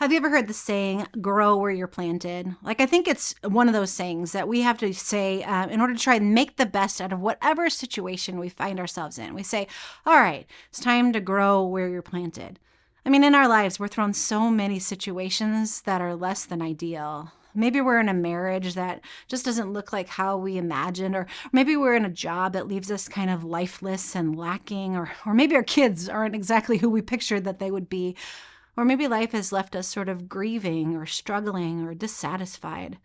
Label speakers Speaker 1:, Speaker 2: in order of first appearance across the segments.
Speaker 1: Have you ever heard the saying, grow where you're planted? Like, I think it's one of those sayings that we have to say in order to try and make the best out of whatever situation we find ourselves in. We say, all right, it's time to grow where you're planted. I mean, in our lives, we're thrown so many situations that are less than ideal. Maybe we're in a marriage that just doesn't look like how we imagined, or maybe we're in a job that leaves us kind of lifeless and lacking, or maybe our kids aren't exactly who we pictured that they would be. Or maybe life has left us sort of grieving or struggling or dissatisfied.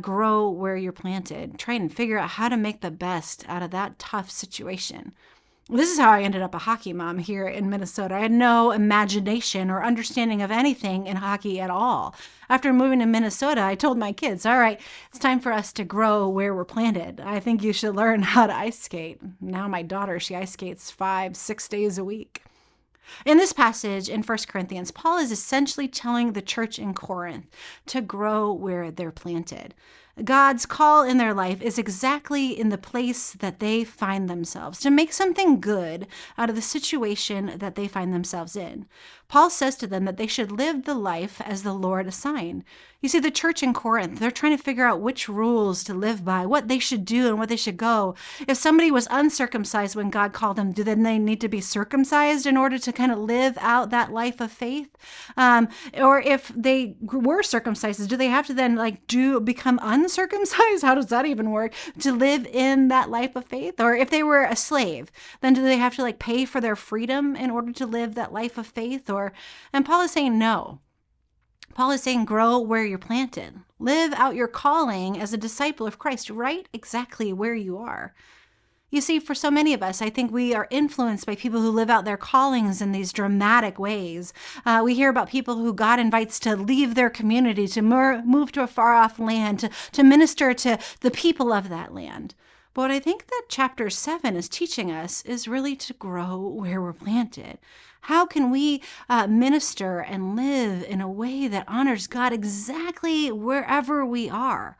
Speaker 1: Grow where you're planted. Try and figure out how to make the best out of that tough situation. This is how I ended up a hockey mom here in Minnesota. I had no imagination or understanding of anything in hockey at all. After moving to Minnesota, I told my kids, all right, it's time for us to grow where we're planted. I think you should learn how to ice skate. Now my daughter, she ice skates 5-6 days a week. In this passage in 1 Corinthians, Paul is essentially telling the church in Corinth to grow where they're planted. God's call in their life is exactly in the place that they find themselves, to make something good out of the situation that they find themselves in. Paul says to them that they should live the life as the Lord assigned. You see, the church in Corinth, they're trying to figure out which rules to live by, what they should do and what they should go. If somebody was uncircumcised when God called them, do then they need to be circumcised in order to kind of live out that life of faith? Or if they were circumcised, do they have to then become uncircumcised? How does that even work to live in that life of faith? Or if they were a slave, then do they have to pay for their freedom in order to live that life of faith? And Paul is saying no. Paul is saying, grow where you're planted. Live out your calling as a disciple of Christ right exactly where you are. You see, for so many of us, I think we are influenced by people who live out their callings in these dramatic ways. We hear about people who God invites to leave their community, to move to a far-off land, to minister to the people of that land. But what I think that chapter 7 is teaching us is really to grow where we're planted. How can we minister and live in a way that honors God exactly wherever we are?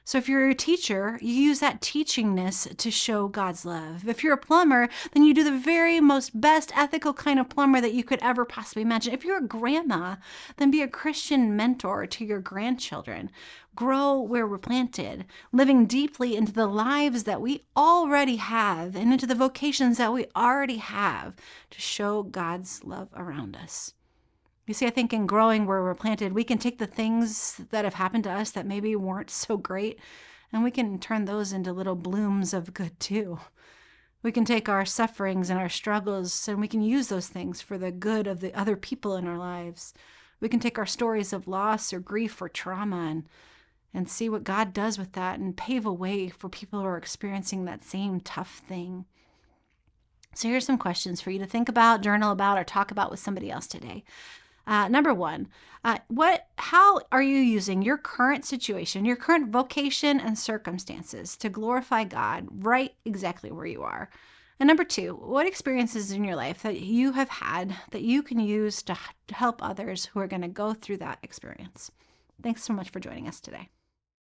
Speaker 1: So if you're a teacher, you use that teachingness to show God's love. If you're a plumber, then you do the very most best ethical kind of plumber that you could ever possibly imagine. If you're a grandma, then be a Christian mentor to your grandchildren. Grow where we're planted, living deeply into the lives that we already have and into the vocations that we already have to show God's love around us. You see, I think in growing where we're planted, we can take the things that have happened to us that maybe weren't so great, and we can turn those into little blooms of good too. We can take our sufferings and our struggles, and we can use those things for the good of the other people in our lives. We can take our stories of loss or grief or trauma and see what God does with that and pave a way for people who are experiencing that same tough thing. So here's some questions for you to think about, journal about, or talk about with somebody else today. Number one, how are you using your current situation, your current vocation and circumstances to glorify God right exactly where you are? And number two, what experiences in your life that you have had that you can use to help others who are going to go through that experience? Thanks so much for joining us today.